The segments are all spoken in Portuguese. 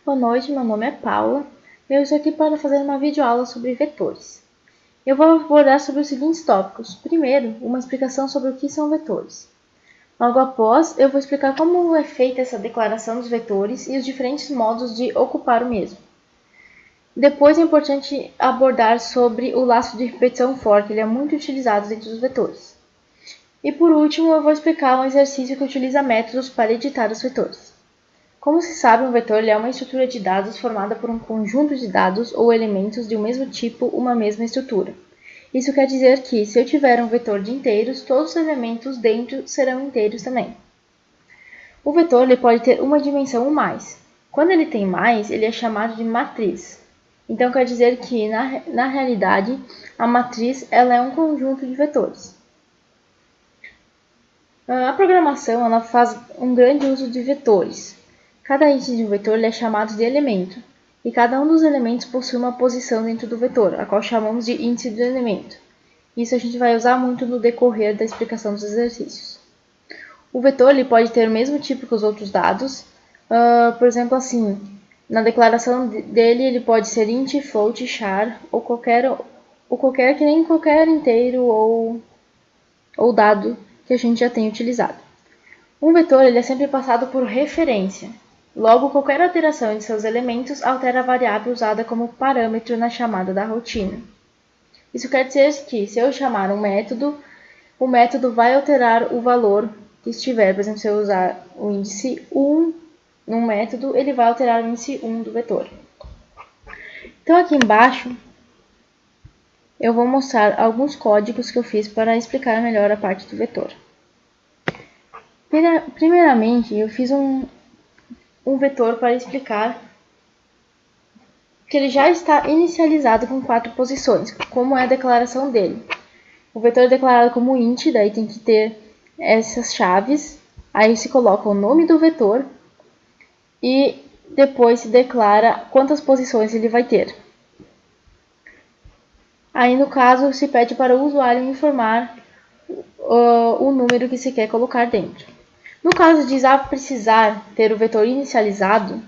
Boa noite, meu nome é Paula e eu estou aqui para fazer uma videoaula sobre vetores. Eu vou abordar sobre os seguintes tópicos. Primeiro, uma explicação sobre o que são vetores. Logo após, eu vou explicar como é feita essa declaração dos vetores e os diferentes modos de ocupar o mesmo. Depois é importante abordar sobre o laço de repetição for, que ele é muito utilizado dentro dos vetores. E por último, eu vou explicar um exercício que utiliza métodos para editar os vetores. Como se sabe, um vetor é uma estrutura de dados formada por um conjunto de dados ou elementos de um mesmo tipo, uma mesma estrutura. Isso quer dizer que, se eu tiver um vetor de inteiros, todos os elementos dentro serão inteiros também. O vetor ele pode ter uma dimensão ou mais. Quando ele tem mais, ele é chamado de matriz. Então quer dizer que, na realidade, a matriz ela é um conjunto de vetores. A programação ela faz um grande uso de vetores. Cada item de um vetor é chamado de elemento, e cada um dos elementos possui uma posição dentro do vetor, a qual chamamos de índice do elemento. Isso a gente vai usar muito no decorrer da explicação dos exercícios. O vetor ele pode ter o mesmo tipo que os outros dados, por exemplo, assim, na declaração dele ele pode ser int, float, char ou qualquer que nem qualquer inteiro ou dado que a gente já tenha utilizado. Um vetor ele é sempre passado por referência. Logo, qualquer alteração em seus elementos altera a variável usada como parâmetro na chamada da rotina. Isso quer dizer que, se eu chamar um método, o método vai alterar o valor que estiver. Por exemplo, se eu usar o índice 1 num método, ele vai alterar o índice 1 do vetor. Então, aqui embaixo, eu vou mostrar alguns códigos que eu fiz para explicar melhor a parte do vetor. Primeiramente, eu fiz um vetor para explicar que ele já está inicializado com 4 posições, como é a declaração dele. O vetor é declarado como int, daí tem que ter essas chaves, aí se coloca o nome do vetor e depois se declara quantas posições ele vai ter. Aí no caso se pede para o usuário informar o número que se quer colocar dentro. No caso de precisar ter o vetor inicializado,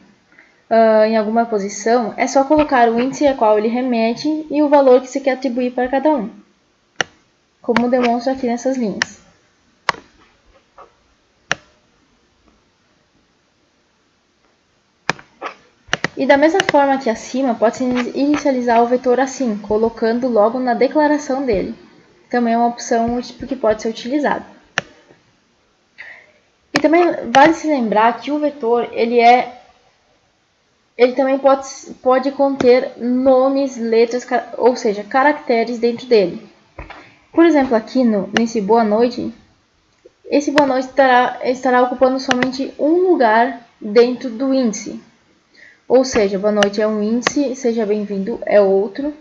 em alguma posição, é só colocar o índice a qual ele remete e o valor que se quer atribuir para cada um, como demonstra aqui nessas linhas. E da mesma forma que acima, pode-se inicializar o vetor assim, colocando logo na declaração dele. Também é uma opção que pode ser utilizada. E também vale se lembrar que o vetor ele também pode conter nomes, letras, ou seja, caracteres dentro dele. Por exemplo, aqui nesse boa noite, esse boa noite estará ocupando somente um lugar dentro do índice. Ou seja, boa noite é um índice, seja bem-vindo é outro.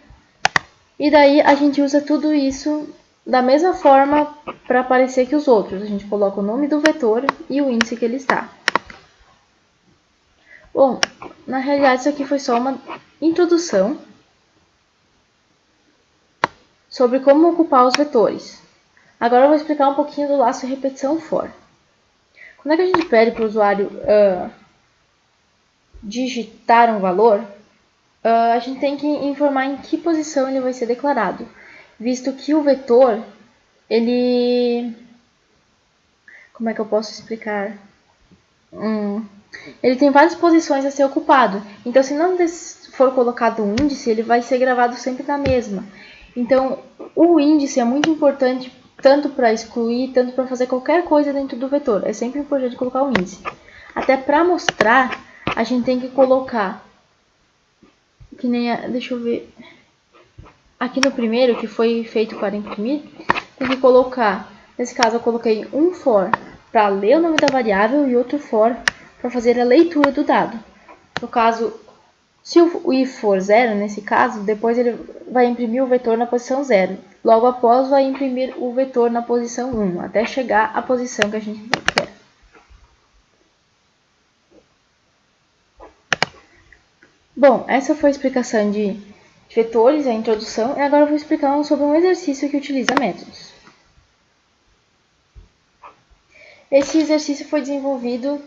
E daí a gente usa tudo isso da mesma forma para parecer que os outros. A gente coloca o nome do vetor e o índice que ele está. Bom, na realidade isso aqui foi só uma introdução sobre como ocupar os vetores. Agora eu vou explicar um pouquinho do laço de repetição for. Quando é que a gente pede para o usuário digitar um valor, a gente tem que informar em que posição ele vai ser declarado, visto que o vetor, ele... Como é que eu posso explicar? Ele tem várias posições a ser ocupado, então se não for colocado um índice, ele vai ser gravado sempre na mesma. Então, o índice é muito importante tanto para excluir, tanto para fazer qualquer coisa dentro do vetor. É sempre importante colocar o índice. Até para mostrar, a gente tem que colocar, que nem deixa eu ver, aqui no primeiro, que foi feito para imprimir, tem que colocar, nesse caso eu coloquei um for para ler o nome da variável e outro for para fazer a leitura do dado. No caso, se o if for 0, nesse caso, depois ele vai imprimir o vetor na posição 0. Logo após, vai imprimir o vetor na posição 1, até chegar à posição que a gente quer. Bom, essa foi a explicação de vetores, a introdução, e agora eu vou explicar sobre um exercício que utiliza métodos. Esse exercício foi desenvolvido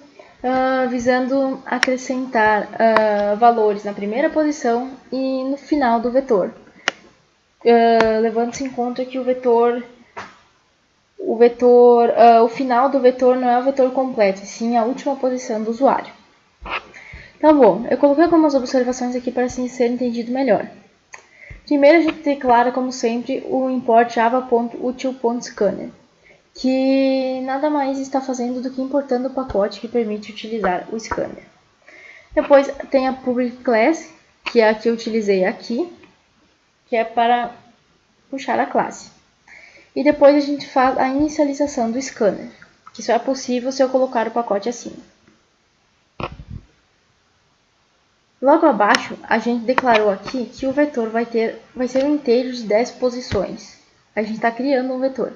visando acrescentar valores na primeira posição e no final do vetor. Levando-se em conta que o final do vetor não é o vetor completo, e sim a última posição do usuário. Tá bom, eu coloquei algumas observações aqui para assim ser entendido melhor. Primeiro a gente declara, como sempre, o import java.util.scanner, que nada mais está fazendo do que importando o pacote que permite utilizar o scanner. Depois tem a public class, que é a que eu utilizei aqui, que é para puxar a classe. E depois a gente faz a inicialização do scanner, que só é possível se eu colocar o pacote acima. Logo abaixo, a gente declarou aqui que o vetor vai ser um inteiro de 10 posições. A gente está criando um vetor.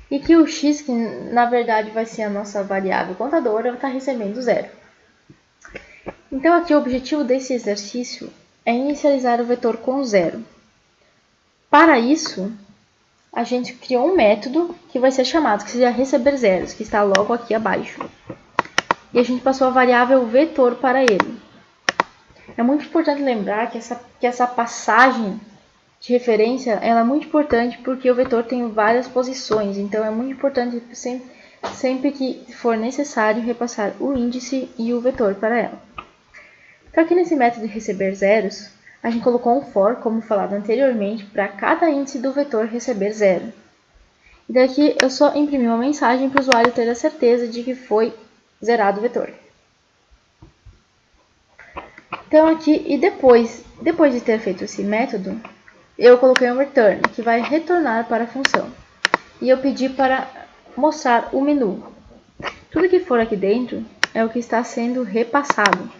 E que o x, que na verdade vai ser a nossa variável contadora, está recebendo 0. Então aqui o objetivo desse exercício é inicializar o vetor com 0. Para isso, a gente criou um método que vai ser chamado, que seria receber zeros, que está logo aqui abaixo. E a gente passou a variável vetor para ele. É muito importante lembrar que essa passagem de referência ela é muito importante porque o vetor tem várias posições. Então, é muito importante sempre que for necessário repassar o índice e o vetor para ela. Então, aqui nesse método de receber zeros, a gente colocou um for, como falado anteriormente, para cada índice do vetor receber zero. E daqui eu só imprimi uma mensagem para o usuário ter a certeza de que foi zerado o vetor. Então aqui, e depois de ter feito esse método, eu coloquei um return, que vai retornar para a função. E eu pedi para mostrar o menu. Tudo que for aqui dentro é o que está sendo repassado.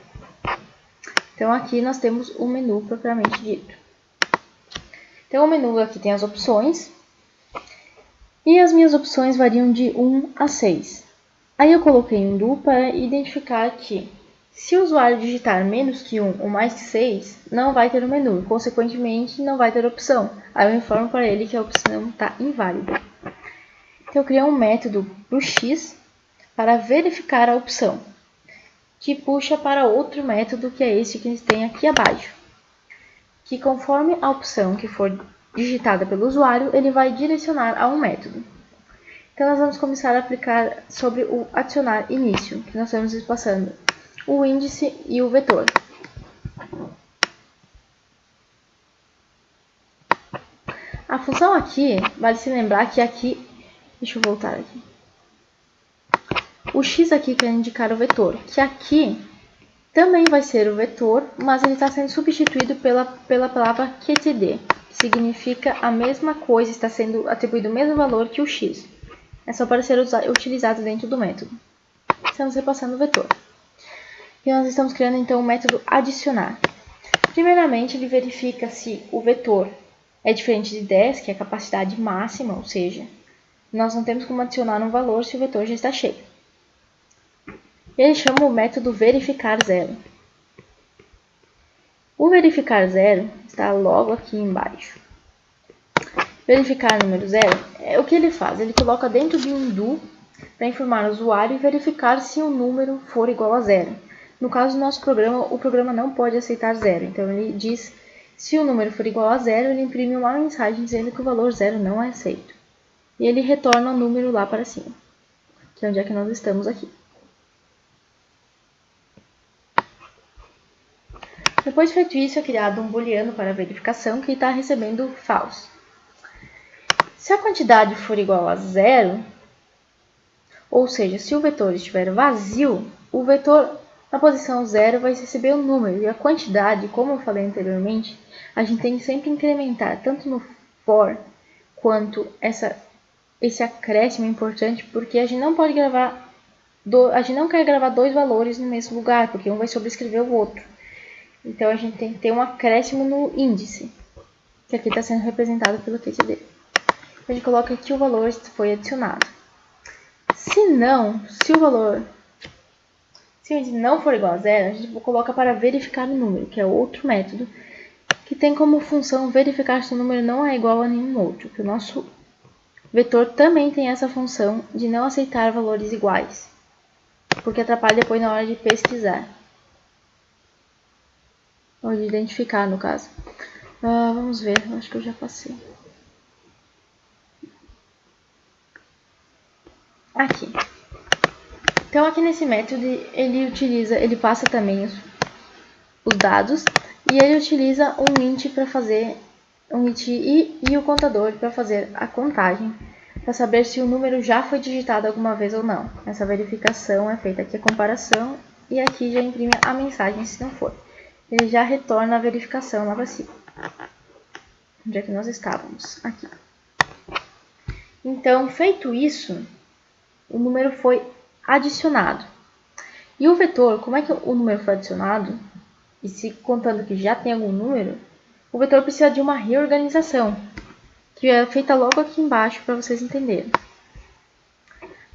Então aqui nós temos o menu propriamente dito. Então o menu aqui tem as opções. E as minhas opções variam de 1 a 6. Aí eu coloquei um do para identificar que se o usuário digitar menos que 1 ou mais que 6, não vai ter o menu, e consequentemente não vai ter opção. Aí eu informo para ele que a opção está inválida. Então eu criei um método para o x para verificar a opção, que puxa para outro método que é esse que tem aqui abaixo, que conforme a opção que for digitada pelo usuário, ele vai direcionar a um método. Então nós vamos começar a aplicar sobre o adicionar início, que nós estamos passando o índice e o vetor. A função aqui, vale se lembrar que aqui, deixa eu voltar aqui. O x aqui quer indicar o vetor, que aqui também vai ser o vetor, mas ele está sendo substituído pela palavra qtd, que significa a mesma coisa, está sendo atribuído o mesmo valor que o x. É só para ser utilizado dentro do método. Estamos repassando o vetor. E nós estamos criando então o método adicionar. Primeiramente, ele verifica se o vetor é diferente de 10, que é a capacidade máxima, ou seja, nós não temos como adicionar um valor se o vetor já está cheio. Ele chama o método verificar zero. O verificar zero está logo aqui embaixo. Verificar número zero, o que ele faz? Ele coloca dentro de um do para informar o usuário e verificar se o número for igual a zero. No caso do nosso programa, o programa não pode aceitar zero. Então, ele diz, se o número for igual a zero, ele imprime uma mensagem dizendo que o valor zero não é aceito. E ele retorna o número lá para cima, que é onde é que nós estamos aqui. Depois de feito isso, é criado um booleano para verificação que está recebendo false. Se a quantidade for igual a zero, ou seja, se o vetor estiver vazio, o vetor na posição 0 vai receber o número, e a quantidade, como eu falei anteriormente, a gente tem que sempre incrementar, tanto no for, quanto esse acréscimo importante, porque a gente não pode gravar, a gente não quer gravar dois valores no mesmo lugar, porque um vai sobrescrever o outro. Então, a gente tem que ter um acréscimo no índice, que aqui está sendo representado pelo qtd. A gente coloca que o valor foi adicionado. Se o índice não for igual a zero, a gente coloca para verificar o número, que é outro método, que tem como função verificar se o número não é igual a nenhum outro, que o nosso vetor também tem essa função de não aceitar valores iguais. porque atrapalha depois na hora de pesquisar. Ou de identificar, no caso. Vamos ver, acho que eu já passei. Aqui. Então aqui nesse método ele passa também os dados e ele utiliza um int para fazer um int e o contador para fazer a contagem, para saber se o número já foi digitado alguma vez ou não. Essa verificação é feita aqui a comparação e aqui já imprime a mensagem se não for. Ele já retorna a verificação lá para cima. Onde é que nós estávamos? Aqui. Então, feito isso, o número foi adicionado. E o vetor, como é que o número foi adicionado? E se contando que já tem algum número, o vetor precisa de uma reorganização, que é feita logo aqui embaixo para vocês entenderem.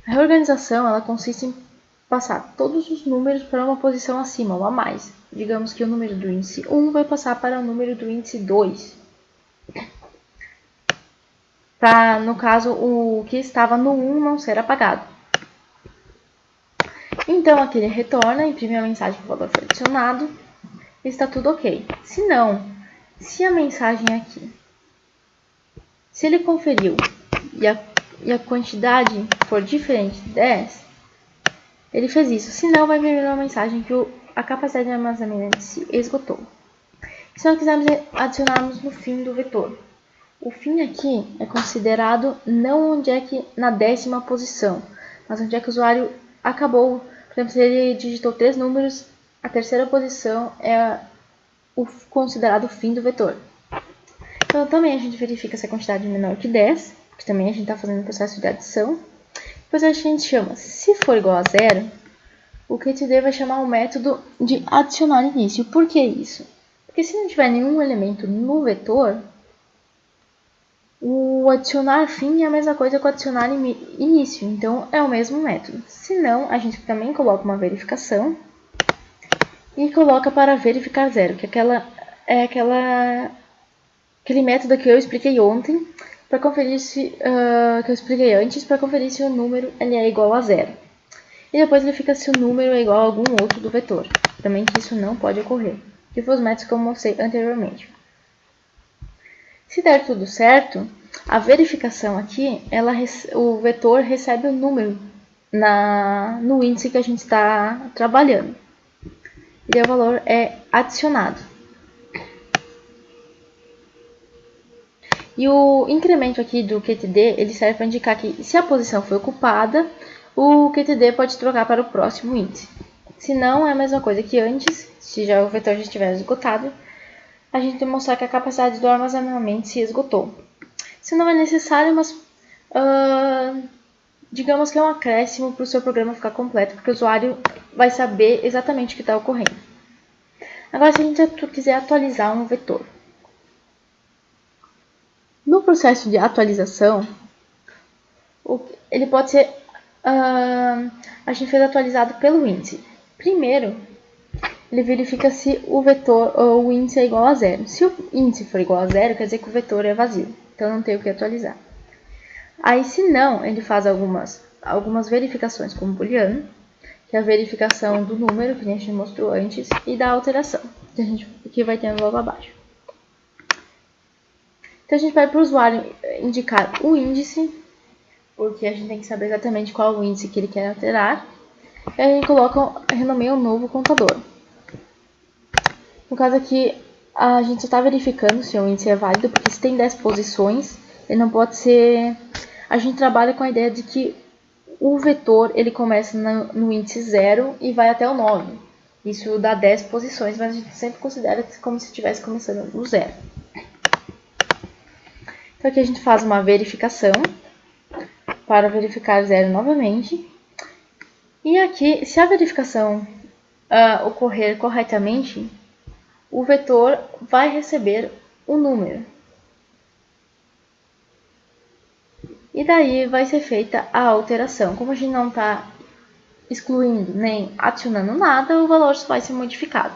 A reorganização ela consiste em passar todos os números para uma posição acima ou a mais. Digamos que o número do índice 1 vai passar para o número do índice 2. Para, no caso, o que estava no 1 não ser apagado. Então, aqui ele retorna, imprime a mensagem que o valor foi adicionado e está tudo ok. Se não, se a mensagem aqui, se ele conferiu e a quantidade for diferente de 10, ele fez isso. Se não, vai imprimir uma mensagem que a capacidade de armazenamento se esgotou. Se nós quisermos adicionarmos no fim do vetor, o fim aqui é considerado não onde é que na 10ª posição, mas onde é que o usuário acabou. Por exemplo, se ele digitou 3 números, a 3ª posição é o considerado fim do vetor. Então também a gente verifica se a quantidade é menor que 10, porque também a gente está fazendo o processo de adição. Depois a gente chama, se for igual a 0, o QTD vai chamar o método de adicionar início. Por que isso? Porque se não tiver nenhum elemento no vetor, o adicionar fim é a mesma coisa que o adicionar início, então é o mesmo método. Se não, a gente também coloca uma verificação e coloca para verificar 0, que é aquele método que eu expliquei ontem, para conferir se que eu expliquei antes, para conferir se o número ele é igual a 0. E depois ele fica se o número é igual a algum outro do vetor. Também que isso não pode ocorrer, que foi os métodos que eu mostrei anteriormente. Se der tudo certo, a verificação aqui, o vetor recebe o número no índice que a gente está trabalhando. E o valor é adicionado. E o incremento aqui do QTD, ele serve para indicar que se a posição foi ocupada, o QTD pode trocar para o próximo índice. Se não, é a mesma coisa que antes, se já o vetor já estiver esgotado, a gente tem que mostrar que a capacidade do armazenamento se esgotou. Isso não é necessário, mas digamos que é um acréscimo para o seu programa ficar completo, porque o usuário vai saber exatamente o que está ocorrendo. Agora, se a gente quiser atualizar um vetor. No processo de atualização, ele pode ser a gente fez atualizado pelo índice. Primeiro, ele verifica se o vetor ou o índice é igual a 0. Se o índice for igual a 0, quer dizer que o vetor é vazio, então não tem o que atualizar. Aí, se não, ele faz algumas verificações como booleano, que é a verificação do número, que a gente mostrou antes, e da alteração, que vai tendo logo abaixo. Então, a gente vai para o usuário indicar o índice, porque a gente tem que saber exatamente qual é o índice que ele quer alterar. E aí a gente renomeia um novo contador. No caso aqui, a gente só está verificando se o índice é válido, porque se tem 10 posições, ele não pode ser... A gente trabalha com a ideia de que o vetor ele começa no índice 0 e vai até o 9. Isso dá 10 posições, mas a gente sempre considera como se estivesse começando no 0. Então aqui a gente faz uma verificação para verificar 0 novamente. E aqui, se a verificação ocorrer corretamente, o vetor vai receber o número. E daí vai ser feita a alteração. Como a gente não está excluindo nem adicionando nada, o valor vai ser modificado.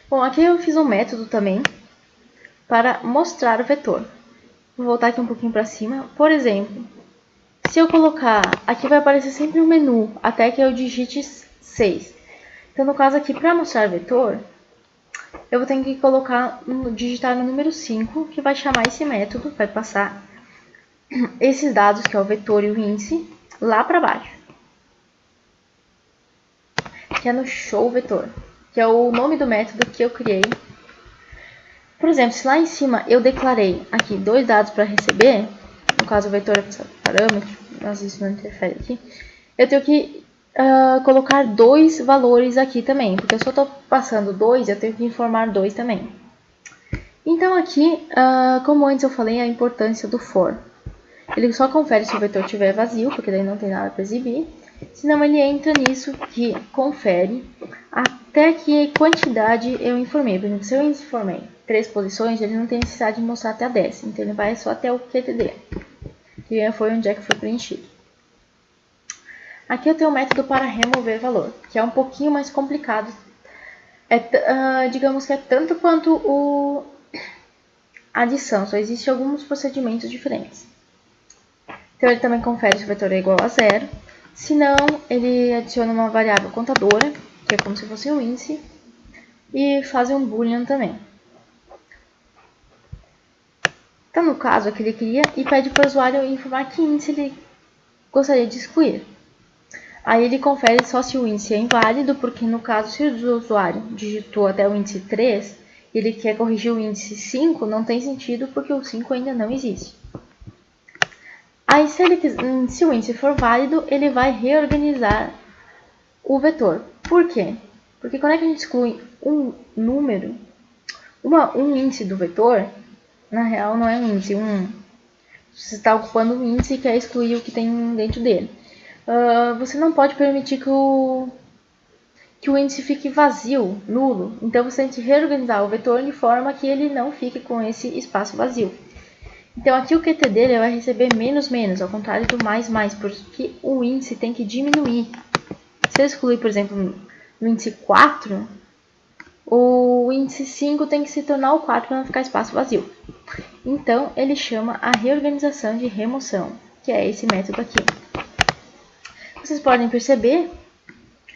Bom, aqui eu fiz um método também para mostrar o vetor. Vou voltar aqui um pouquinho para cima. Por exemplo, se eu colocar, aqui vai aparecer sempre um menu, até que eu digite 6. Então, no caso aqui, para mostrar vetor, eu vou ter que digitar no número 5, que vai chamar esse método, vai passar esses dados, que é o vetor e o índice, lá para baixo. Que é no show vetor, que é o nome do método que eu criei. Por exemplo, se lá em cima eu declarei aqui 2 dados para receber, no caso o vetor é parâmetro, mas isso não interfere aqui, eu tenho que colocar 2 valores aqui também, porque eu só estou passando 2, eu tenho que informar 2 também. Então aqui, como antes eu falei, a importância do for. Ele só confere se o vetor estiver vazio, porque daí não tem nada para exibir. Senão ele entra nisso que confere até que quantidade eu informei. Por exemplo, se eu informei 3 posições, ele não tem necessidade de mostrar até a 10. Então ele vai só até o QTD, que foi onde é que foi preenchido. Aqui eu tenho o método para remover valor, que é um pouquinho mais complicado. Digamos que é tanto quanto a adição, só existem alguns procedimentos diferentes. Então ele também confere se o vetor é igual a 0. Se não, ele adiciona uma variável contadora, que é como se fosse um índice, e faz um boolean também. Então, no caso, aqui ele cria e pede para o usuário informar que índice ele gostaria de excluir. Aí ele confere só se o índice é inválido, porque no caso, se o usuário digitou até o índice 3 e ele quer corrigir o índice 5, não tem sentido, porque o 5 ainda não existe. Aí, se o índice for válido, ele vai reorganizar o vetor. Por quê? Porque quando a gente exclui um número, um índice do vetor, na real não é um índice, você está ocupando um índice e quer excluir o que tem dentro dele. Você não pode permitir que o índice fique vazio, nulo. Então você tem que reorganizar o vetor de forma que ele não fique com esse espaço vazio. Então aqui o QT dele vai receber menos menos, ao contrário do mais mais, porque o índice tem que diminuir. Se eu excluir, por exemplo, no índice 4, o índice 5 tem que se tornar o 4 para não ficar espaço vazio. Então ele chama a reorganização de remoção, que é esse método aqui. Vocês podem perceber,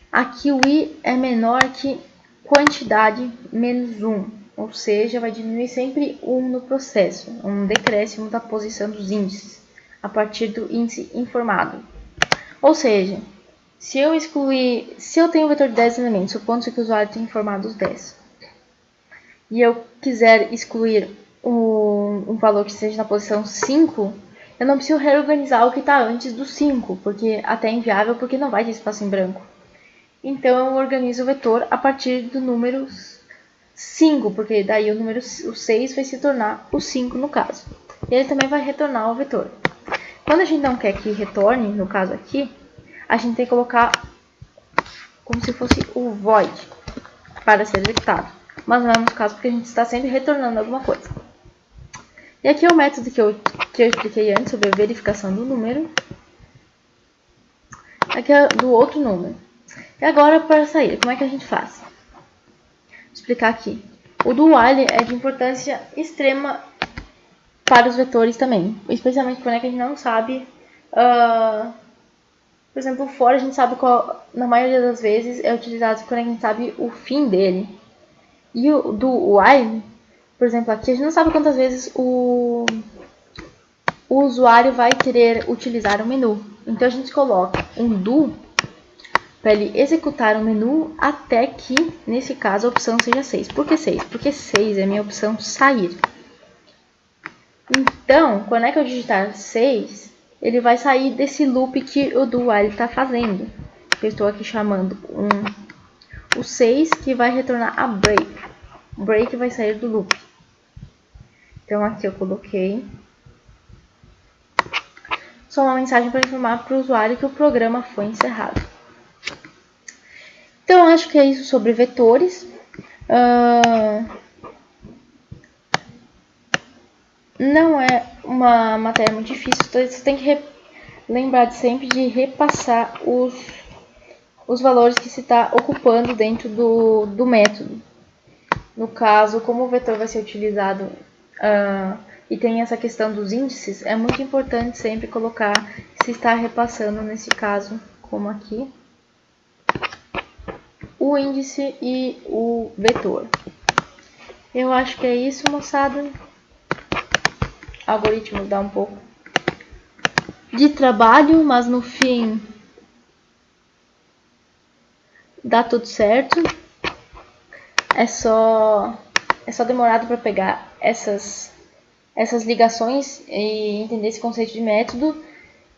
aqui o i é menor que quantidade menos 1. Ou seja, vai diminuir sempre 1 no processo, um decréscimo da posição dos índices, a partir do índice informado. Ou seja, se eu tenho um vetor de 10 elementos, supondo que o usuário tenha informado os 10, e eu quiser excluir um valor que esteja na posição 5, eu não preciso reorganizar o que está antes do 5, porque até é inviável, porque não vai ter espaço em branco. Então, eu organizo o vetor a partir do número 5, porque daí o 6 vai se tornar o 5 no caso. E ele também vai retornar o vetor. Quando a gente não quer que retorne, no caso aqui, a gente tem que colocar como se fosse o void para ser executado. Mas não é no caso, porque a gente está sempre retornando alguma coisa. E aqui é o método que eu expliquei antes sobre a verificação do número. Aqui é do outro número. E agora, para sair, como é que a gente faz? Vou explicar aqui. O do while é de importância extrema para os vetores também, especialmente quando a gente não sabe, por exemplo, o for a gente sabe qual, na maioria das vezes é utilizado quando a gente sabe o fim dele. E o do while, por exemplo, aqui a gente não sabe quantas vezes o usuário vai querer utilizar o menu. Então a gente coloca um do para ele executar o menu até que, nesse caso, a opção seja 6. Por que 6? Porque 6 é a minha opção sair. Então, quando é que eu digitar 6, ele vai sair desse loop que o do while está fazendo. Eu estou aqui chamando o 6, que vai retornar a break. Break vai sair do loop. Então, aqui eu coloquei só uma mensagem para informar para o usuário que o programa foi encerrado. Então, acho que é isso sobre vetores. Não é uma matéria muito difícil, então você tem que lembrar sempre de repassar os valores que se está ocupando dentro do método. No caso, como o vetor vai ser utilizado e tem essa questão dos índices, é muito importante sempre colocar se está repassando, nesse caso, como aqui, o índice e o vetor. Eu acho que é isso, moçada. O algoritmo dá um pouco de trabalho, mas no fim dá tudo certo. É só demorado para pegar essas ligações e entender esse conceito de método,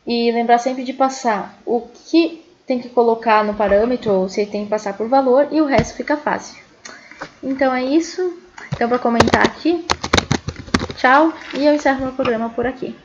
e lembrar sempre de passar o que tem que colocar no parâmetro, ou se tem que passar por valor, e o resto fica fácil. Então é isso. Então, para comentar aqui, tchau, e eu encerro meu programa por aqui.